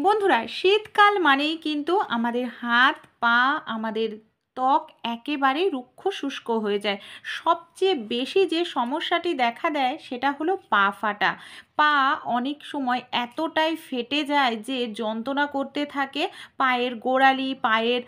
বন্ধুরা, শীতকাল মানেই কিন্তু আমাদের হাত পা, আমাদের ত্বক একেবারে রুক্ষ শুষ্ক হয়ে যায়। সবচেয়ে বেশি যে সমস্যাটি দেখা দেয় সেটা হলো পা ফাটা। পা অনেক সময় এতটাই ফেটে যায় যে যন্ত্রণা করতে থাকে পায়ের গোড়ালি, পায়ের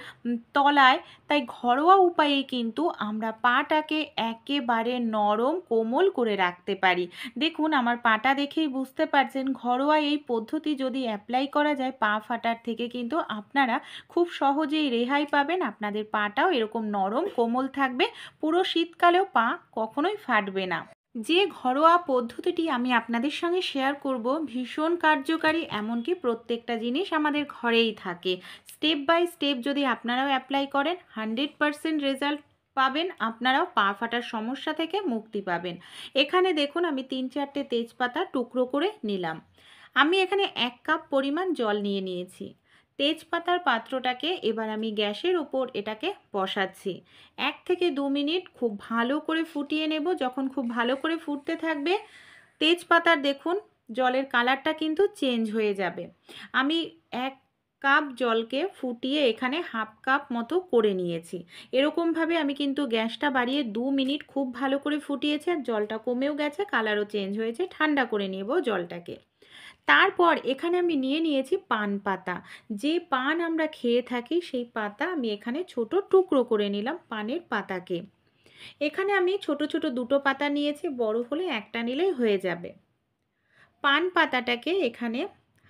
তলায়। তাই ঘরোয়া উপায়ে কিন্তু আমরা পাটাকে একেবারে নরম কোমল করে রাখতে পারি। দেখুন, আমার পাটা দেখেই বুঝতে পারছেন, ঘরোয়া এই পদ্ধতি যদি অ্যাপ্লাই করা যায় পা ফাটার থেকে কিন্তু আপনারা খুব সহজেই রেহাই পাবেন। আপনাদের পাটাও এরকম নরম কোমল থাকবে, পুরো শীতকালেও পা কখনোই ফাটবে না। যে ঘরোয়া পদ্ধতিটি আমি আপনাদের সঙ্গে শেয়ার করব ভীষণ কার্যকারী, এমনকি প্রত্যেকটা জিনিস আমাদের ঘরেই থাকে। স্টেপ বাই স্টেপ যদি আপনারাও অ্যাপ্লাই করেন 100% রেজাল্ট পাবেন, আপনারাও পা ফাটার সমস্যা থেকে মুক্তি পাবেন। এখানে দেখুন, আমি 3-4টে তেজপাতা টুকরো করে নিলাম। আমি এখানে 1 কাপ পরিমাণ জল নিয়ে নিয়েছি। তেজপাতার পাত্রটাকে এবার আমি গ্যাসের ওপর এটাকে বসাচ্ছি। 1 থেকে 2 মিনিট খুব ভালো করে ফুটিয়ে নেব। যখন খুব ভালো করে ফুটতে থাকবে, তেজপাতার দেখুন জলের কালারটা কিন্তু চেঞ্জ হয়ে যাবে। আমি 1 কাপ জলকে ফুটিয়ে এখানে হাফ কাপ মতো করে নিয়েছি। এরকমভাবে আমি কিন্তু গ্যাসটা বাড়িয়ে 2 মিনিট খুব ভালো করে ফুটিয়েছি, আর জলটা কমেও গেছে, কালারও চেঞ্জ হয়েছে। ঠান্ডা করে নেব জলটাকে। তারপর এখানে আমি নিয়ে নিয়েছি পান পাতা। যে পান আমরা খেয়ে থাকি সেই পাতা আমি এখানে ছোট টুকরো করে নিলাম পানের পাতাকে। এখানে আমি ছোট ছোট 2টো পাতা নিয়েছি, বড় হলে একটা নিলেই হয়ে যাবে। পান পাতাটাকে এখানে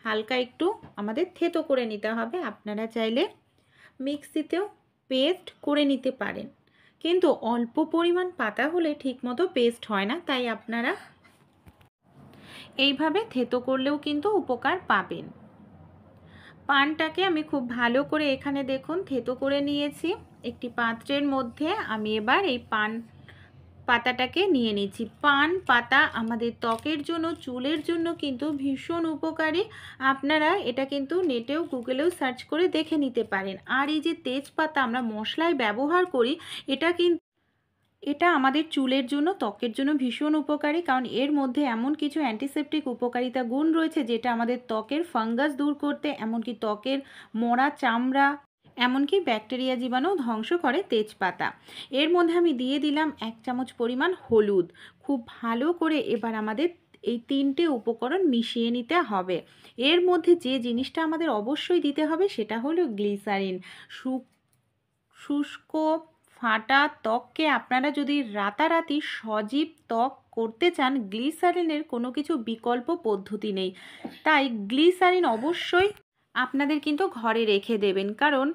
হালকা একটু আমাদের থেতো করে নিতে হবে। আপনারা চাইলে মিক্সিতেও পেস্ট করে নিতে পারেন, কিন্তু অল্প পরিমাণ পাতা হলে ঠিকমতো পেস্ট হয় না, তাই আপনারা এইভাবে থেতো করলেও কিন্তু উপকার পাবেন। পানটাকে আমি খুব ভালো করে এখানে দেখুন থেতো করে নিয়েছি। একটি পাত্রের মধ্যে আমি এবার এই পান পাতাটাকে নিয়ে নিচ্ছি। পান পাতা আমাদের ত্বকের জন্য, চুলের জন্য কিন্তু ভীষণ উপকারী। আপনারা এটা কিন্তু নেটেও গুগলেও সার্চ করে দেখে নিতে পারেন। আর এই যে তেজপাতা আমরা মশলায় ব্যবহার করি, এটা আমাদের চুলের জন্য, ত্বকের জন্য ভীষণ উপকারী, কারণ এর মধ্যে এমন কিছু অ্যান্টিসেপটিক উপকারিতা গুণ রয়েছে যেটা আমাদের ত্বকের ফাঙ্গাস দূর করতে, এমনকি ত্বকের মরা চামড়া, এমনকি ব্যাকটেরিয়া জীবাণু ধ্বংস করে তেজপাতা। এর মধ্যে আমি দিয়ে দিলাম 1 চামচ পরিমাণ হলুদ। খুব ভালো করে এবার আমাদের এই 3টে উপকরণ মিশিয়ে নিতে হবে। এর মধ্যে যে জিনিসটা আমাদের অবশ্যই দিতে হবে সেটা হলো গ্লিসারিন। শুষ্ক ফাটা ত্বককে আপনারা যদি রাতারাতি সজীব ত্বক করতে চান, গ্লিসারিনের কোনো কিছু বিকল্প পদ্ধতি নেই। তাই গ্লিসারিন অবশ্যই আপনাদের কিন্তু ঘরে রেখে দেবেন, কারণ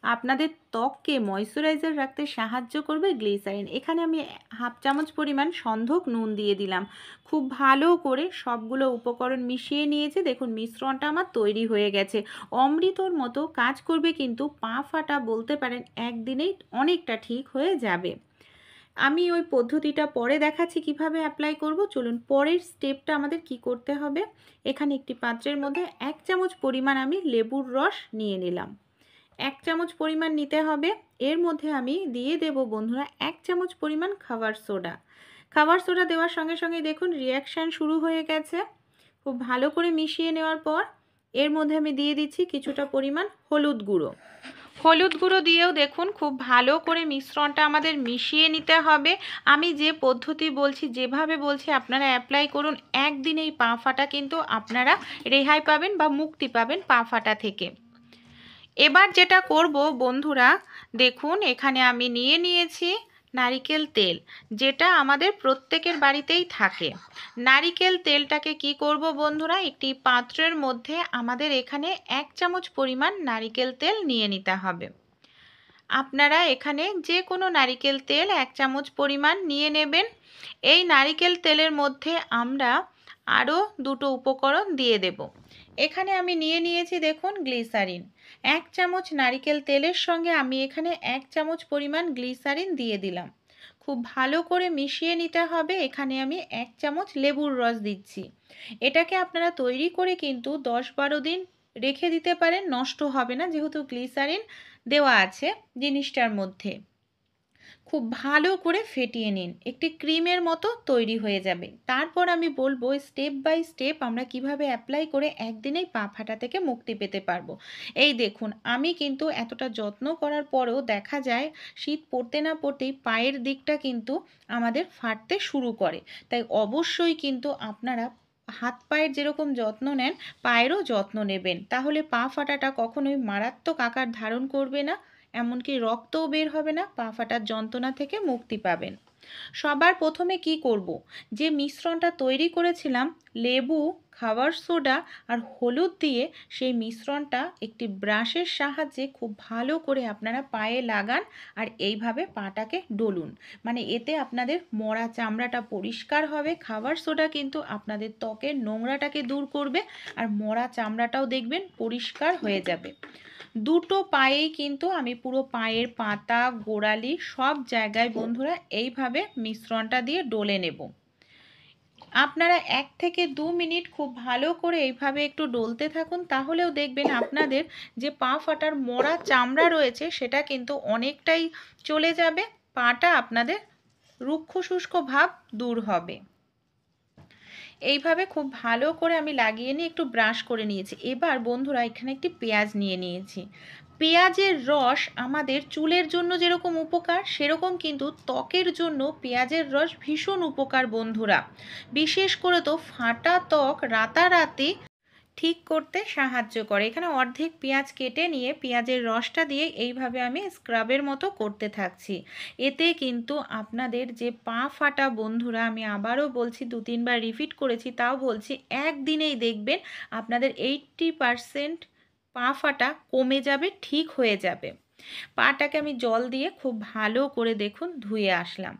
আপনাদের ত্বককে ময়শ্চারাইজার রাখতে সাহায্য করবে গ্লিসারিন। এখানে আমি হাফ চামচ পরিমাণ সন্ধক নুন দিয়ে দিলাম। খুব ভালো করে সবগুলো উপকরণ মিশিয়ে নিয়েছি। দেখুন মিশ্রণটা আমার তৈরি হয়ে গেছে। অমৃতর মতো কাজ করবে, কিন্তু পা ফাটা বলতে পারেন একদিনেই অনেকটা ঠিক হয়ে যাবে। আমি ওই পদ্ধতিটা পরে দেখাচ্ছি কিভাবে অ্যাপ্লাই করব। চলুন পরের স্টেপটা আমাদের কি করতে হবে। এখানে একটি পাত্রের মধ্যে 1 চামচ পরিমাণ আমি লেবুর রস নিয়ে নিলাম। 1 চামচ পরিমাণ নিতে হবে। এর মধ্যে আমি দিয়ে দেব বন্ধুরা 1 চামচ পরিমাণ খাবার সোডা। খাবার সোডা দেওয়ার সঙ্গে সঙ্গে দেখুন রিয়াকশান শুরু হয়ে গেছে। খুব ভালো করে মিশিয়ে নেওয়ার পর এর মধ্যে আমি দিয়ে দিচ্ছি কিছুটা পরিমাণ হলুদ গুঁড়ো। হলুদ গুঁড়ো দিয়েও দেখুন খুব ভালো করে মিশ্রণটা আমাদের মিশিয়ে নিতে হবে। আমি যে পদ্ধতি বলছি, যেভাবে বলছি আপনারা অ্যাপ্লাই করুন। একদিনেই পা ফাটা কিন্তু আপনারা রেহাই পাবেন বা মুক্তি পাবেন পা ফাটা থেকে। এবার যেটা করব বন্ধুরা, দেখুন এখানে আমি নিয়ে নিয়েছি নারিকেল তেল, যেটা আমাদের প্রত্যেকের বাড়িতেই থাকে। নারিকেল তেলটাকে কি করব বন্ধুরা, একটি পাত্রের মধ্যে আমাদের এখানে 1 চামচ পরিমাণ নারিকেল তেল নিয়ে নিতে হবে। আপনারা এখানে যে কোনো নারিকেল তেল 1 চামচ পরিমাণ নিয়ে নেবেন। এই নারিকেল তেলের মধ্যে আমরা আরও 2টো উপকরণ দিয়ে দেব। এখানে আমি নিয়ে নিয়েছি দেখুন গ্লিসারিন। 1 চামচ নারিকেল তেলের সঙ্গে আমি এখানে 1 চামচ পরিমাণ গ্লিসারিন দিয়ে দিলাম। খুব ভালো করে মিশিয়ে নিতে হবে। এখানে আমি 1 চামচ লেবুর রস দিচ্ছি। এটাকে আপনারা তৈরি করে কিন্তু 10-12 দিন রেখে দিতে পারেন, নষ্ট হবে না, যেহেতু গ্লিসারিন দেওয়া আছে জিনিসটার মধ্যে। খুব ভালো করে ফেটিয়ে নিন, একটি ক্রিমের মতো তৈরি হয়ে যাবে। তারপর আমি বলবো স্টেপ বাই স্টেপ আমরা কিভাবে অ্যাপ্লাই করে একদিনেই পা ফাটা থেকে মুক্তি পেতে পারবো। এই দেখুন, আমি কিন্তু এতটা যত্ন করার পরেও দেখা যায় শীত পড়তে না পড়তেই পায়ের দিকটা কিন্তু আমাদের ফাটতে শুরু করে। তাই অবশ্যই কিন্তু আপনারা হাত পায়ের যেরকম যত্ন নেন, পায়েরও যত্ন নেবেন, তাহলে পা ফাটাটা কখনোই মারাত্মক আকার ধারণ করবে না, এমনকি রক্তও বের হবে না, পা ফাটার যন্ত্রণা থেকে মুক্তি পাবেন। সবার প্রথমে কি করব, যে মিশ্রণটা তৈরি করেছিলাম লেবু, খাবার সোডা আর হলুদ দিয়ে, সেই মিশ্রণটা একটি ব্রাশের সাহায্যে খুব ভালো করে আপনারা পায়ে লাগান আর এইভাবে পাটাকে ডলুন। মানে এতে আপনাদের মরা চামড়াটা পরিষ্কার হবে। খাবার সোডা কিন্তু আপনাদের ত্বকের নোংরাটাকে দূর করবে আর মরা চামড়াটাও দেখবেন পরিষ্কার হয়ে যাবে। দুটো পায়েই কিন্তু আমি পুরো পায়ের পাতা, গোড়ালি সব জায়গায় বন্ধুরা এইভাবে মিশ্রণটা দিয়ে ডলে নেব। আপনারা 1 থেকে 2 মিনিট খুব ভালো করে এইভাবে একটু ডলতে থাকুন, তাহলেও দেখবেন আপনাদের যে পা ফাটার মরা চামড়া রয়েছে সেটা কিন্তু অনেকটাই চলে যাবে, পাটা আপনাদের রুক্ষ শুষ্ক ভাব দূর হবে। এইভাবে খুব ভালো করে আমি লাগিয়ে নিয়ে একটু ব্রাশ করে নিয়েছি। এবার বন্ধুরা এখানে একটি পেঁয়াজ নিয়ে নিয়েছি। পেঁয়াজের রস আমাদের চুলের জন্য যেরকম উপকার, সেরকম কিন্তু ত্বকের জন্য পেঁয়াজের রস ভীষণ উপকার বন্ধুরা। বিশেষ করে তো ফাটা ত্বক রাতারাতি ঠিক করতে সাহায্য করে। এখানে অর্ধেক পেঁয়াজ কেটে নিয়ে পেঁয়াজের রসটা দিয়ে এইভাবে আমি স্ক্রাবের মতো করতে থাকছি। এতে কিন্তু আপনাদের যে পা ফাটা বন্ধুরা, আমি আবারও বলছি, 2-3 বার রিপিট করেছি তাও বলছি, একদিনেই দেখবেন আপনাদের 80% পা ফাটা কমে যাবে, ঠিক হয়ে যাবে। পাটাকে আমি জল দিয়ে খুব ভালো করে দেখুন ধুয়ে আসলাম,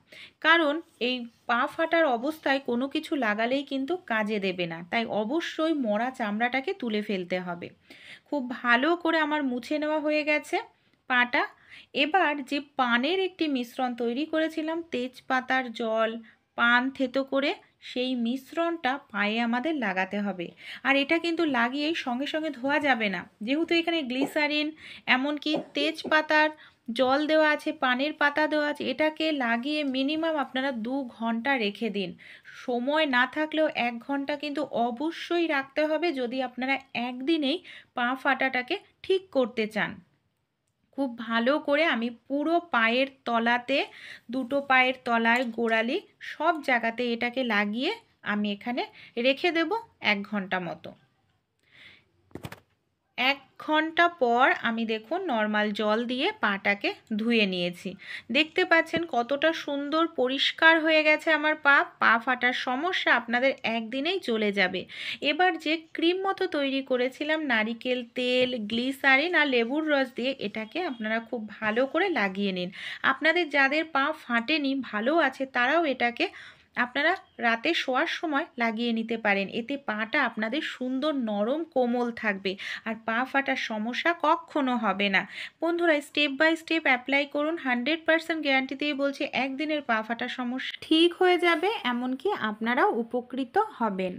কারণ এই পা ফাটার অবস্থায় কোনো কিছু লাগালেই কিন্তু কাজে দেবে না, তাই অবশ্যই মরা চামড়াটাকে তুলে ফেলতে হবে। খুব ভালো করে আমার মুছে নেওয়া হয়ে গেছে পাটা। এবার যে পানের একটি মিশ্রণ তৈরি করেছিলাম, তেজপাতার জল, পান থেতো করে, সেই মিশ্রণটা পায়ে আমাদের লাগাতে হবে। আর এটা কিন্তু লাগিয়েই সঙ্গে সঙ্গে ধোয়া যাবে না, যেহেতু এখানে গ্লিসারিন এমনকি তেজপাতার জল দেওয়া আছে, পানের পাতা দেওয়া আছে, এটাকে লাগিয়ে মিনিমাম আপনারা 2 ঘন্টা রেখে দিন। সময় না থাকলেও 1 ঘন্টা কিন্তু অবশ্যই রাখতে হবে, যদি আপনারা একদিনেই পা ফাটাটাকে ঠিক করতে চান। খুব ভালো করে আমি পুরো পায়ের তলাতে, দুটো পায়ের তলায়, গোড়ালি সব জায়গাতে এটাকে লাগিয়ে আমি এখানে রেখে দেব 1 ঘন্টা মতো। 1 ঘন্টা পর আমি দেখুন নর্মাল জল দিয়ে পাটাকে ধুয়ে নিয়েছি। দেখতে পাচ্ছেন কতটা সুন্দর পরিষ্কার হয়ে গেছে আমার পা। পা ফাটার সমস্যা আপনাদের একদিনেই চলে যাবে। এবার যে ক্রিম মতো তৈরি করেছিলাম নারিকেল তেল, গ্লিসারিন আর লেবুর রস দিয়ে, এটাকে আপনারা খুব ভালো করে লাগিয়ে নিন। আপনাদের যাদের পা ফাটেনি, ভালো আছে, তারাও এটাকে আপনারা রাতে শোয়ার সময় লাগিয়ে নিতে পারেন। এতে পাটা আপনাদের সুন্দর নরম কোমল থাকবে আর পা ফাটার সমস্যা কখনো হবে না। বন্ধুরা স্টেপ বাই স্টেপ অ্যাপ্লাই করুন, 100% গ্যারান্টি দিয়ে বলছি একদিনের পা ফাটার সমস্যা ঠিক হয়ে যাবে, এমনকি আপনারাও উপকৃত হবেন।